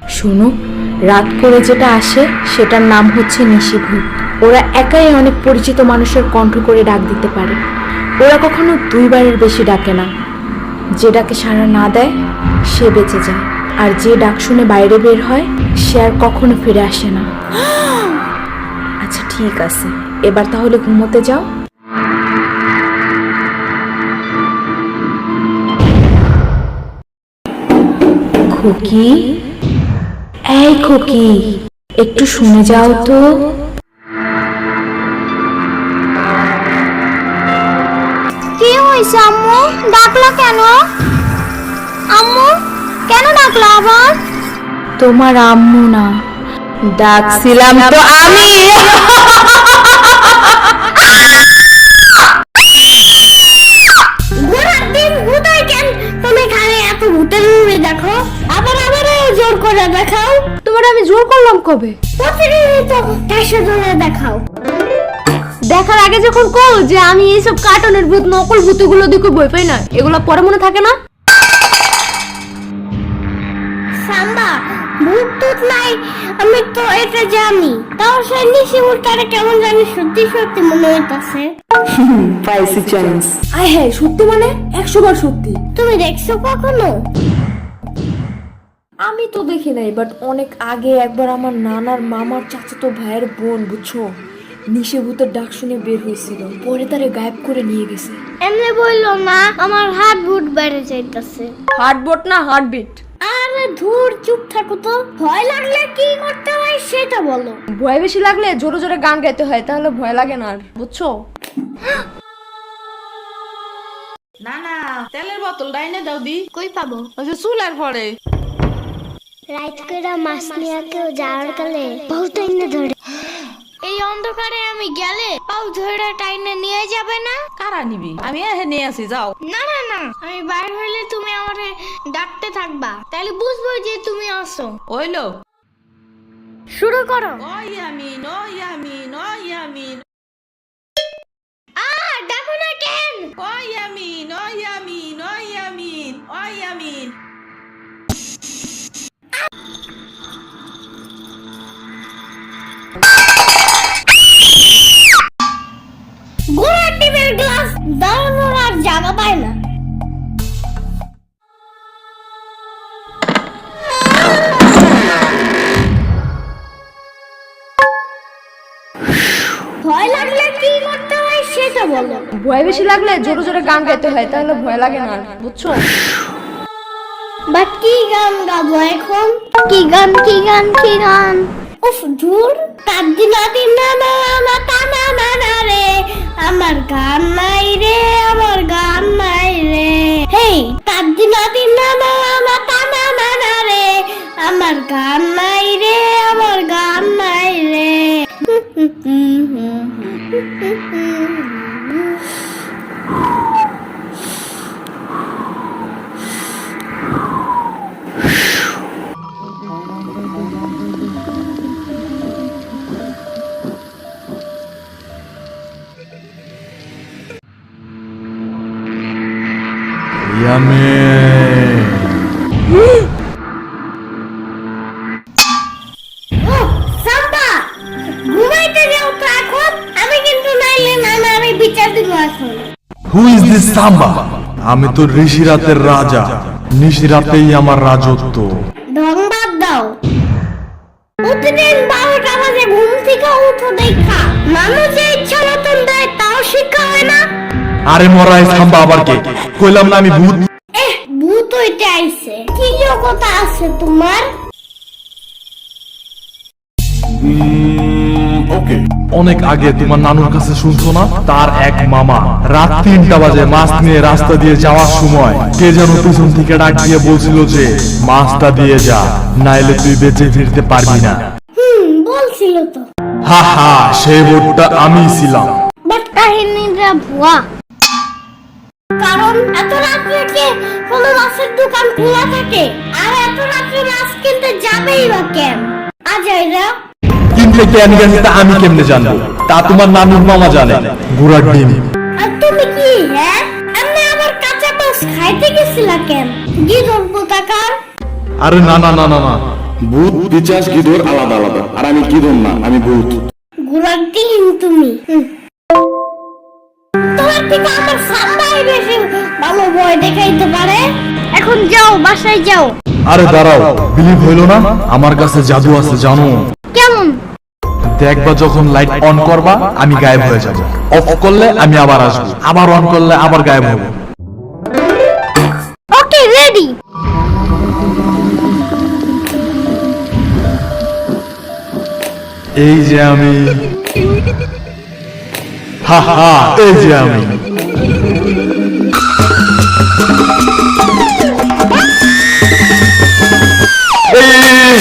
শোনো, রাত করে যেটা আসে সেটার নাম হচ্ছে নিশিভূত। ওরা একাই অনেক পরিচিত মানুষের কণ্ঠ করে ডাক দিতে পারে। ওরা কখনো 2 বারের বেশি ডাকে না। যে ডাকে সাড়া না দেয় সে বেঁচে যায়, আর যে ডাক শুনে বাইরে বের হয় সে আর কখনো ফিরে আসে না। আচ্ছা ঠিক আছে, এবার তাহলে ঘুমোতে যাও। খুকি, এই খুকি, একটু শুনে যাও তো। কি হয়েছে আম্মু? ডাকলা কেন? আম্মু কেন ডাকলা আবার? তোমার আম্মু না, ডাকছিলাম তো আমি। তুমি খালি এত ভূতের মুভি দেখো, আবার জোর করে দেখাও। তোমার আমি জোর করলাম কবে? প্রতিদিনই তো 400 জনে দেখাও। দেখার আগে যখন কও যে আমি এইসব কার্টুনের ভূত, নকল ভূতগুলো দেখে ভয় পাই না, এগুলো পরে মনে থাকে না। সাম্বা, ভূত টুত নাই, আমি তো এটা জানি। তাও সে নিশিভূতটা কেমন জানি সত্যি সত্যি মনে হইতাছে। পাইসি চান্স। আয় হ্যাঁ, সত্যি মানে 100 বার সত্যি। তুমি দেখছো কখনো? আমি তো দেখি নাই, বাট অনেক আগে একবার আমার নানার মামার চাচাতো ভাইয়ের বোন, বুঝছো, নিশিভূতের ডাক শুনে বের হয়েছিল, পরে তারে গায়েব করে নিয়ে গেছে। এমনি বললো না, আমার হার্ট বুট বেড়ে যাইতাছে। হার্টবিট না হার্টবিট। আরে ধুর, চুপ থাকো তো। ভয় লাগলে কি করতে হয় সেটা বলো। ভয় বেশি লাগলে জোরে জোরে গান গাইতে হয়, তাহলে ভয় লাগে না আর, বুঝছো। না না, তেলের বোতল ডাইনে দাও দি। কই পাবো? আচ্ছা চুলার পরে। রাইত কইরা মাছ নিয়া কেউ যাওয়ার কালে পাউ টাইনে ধরে। এই অন্ধকারে আমি গেলে পাউ ধরে টাইনে নিয়ে যাবে না? কারা নিবি? আমি নিয়ে আসি, যাও। না না না, আমি বাইরে হইলে তুমি আমারে ডাকতে থাকবা, তাহলে বুঝবো যে তুমি আসো। ওইলো শুরু করো। ওই আমিন, ওই আমিন, ওই আমিন, ডাকো না কেন? ওই আমিন, ওই আমিন, ওই আমিন, ওই আমিন। গোড়ার টিমের গ্লাস দাঁড়ানোর আর জায়গা পায় না। ভয় লাগলে কি করতে হয় সেটা বলো। ভয় বেশি লাগলে জোরে জোরে গান গাইতে হয়, তাহলে ভয় লাগে না আর, বুঝছো। বাট কি গান গাবো এখন? কি গান কি গান কি গান? উফ ধুর, তাদিনা দিনা না মাতা না না না রে, আমার গান নাই রে, আমার গান নাই রে। হেই, তাদিনা দিনা না মাতা না না না রে, আমার গান নাই রে, আমার গান নাই রে। সাম্বা, ঘুমাইতে যাও তো এখন। আমি কিন্তু নাইলে নানা আমি বিচার দিব এখন। হু ইজ দিস সাম্বা? আমি তো ঋষিরাতের রাজা, নিশিরাতেই আমার রাজত্ব। ঢং বাদ দাও। প্রতিদিন 12টা বাজে ঘুম থেকে উঠো দেখা মানুষ যে ইচ্ছা মতন দেয় তাও শিক্ষা হয় না। আরে মরাই সাম্বা আবার কে? কইলাম না আমি ভূত। ভূত হইতে আইছে, কি যোগ্যতা আছে তোমার? অনেক আগে তোমার নানুর কাছে শুনছো না, তার এক মামা রাত 3টা বাজে মাছ নিয়ে রাস্তা দিয়ে যাওয়ার সময় কে যেন পিছন থেকে ডাক দিয়ে বলছিল যে মাছটা দিয়ে যা, নাইলে তুই বেঁচে ফিরতে পারবি না। বলছিল তো। হা হা, সেই ভোটটা আমিই ছিলাম। বাট কাহিনীটা ভুয়া। কারণ এত রাত্রে কে কোনো মাছের দোকান খোলা থাকে? আর এত রাত্রে মাছ কিনতে যাবেই বা কেন? আজাইরা কিনতে কেন গেছে তা আমি কেমনে জানবো? তা তোমার নানুর মামা জানে। গুড়ার ডিম। আর তুমি কি হ্যাঁ? আমি আবার কাঁচা মাছ খাইতে গেছিলা কেন? কি করবো টাকার? আরে না না না না না, ভূত পিচাস গিদর আলাদা আলাদা, আর আমি গিদর না, আমি ভূত। ঘোড়ার ডিম তুমি তোমার থেকে আমার সাম্বাই বেশি ভালো ভয় দেখাইতে পারে। এখন যাও, বাসায় যাও। আরে দাঁড়াও, বিলিভ হইলো না? আমার কাছে জাদু আছে জানো। কেমন? দেখবা যখন লাইট অন করবা আমি গায়েব হয়ে যাব, অফ করলে আমি আবার আসবো, আবার অন করলে আবার গায়েব হব। ওকে, রেডি। এই যে আমি, হা হা, এই যে আমি। এই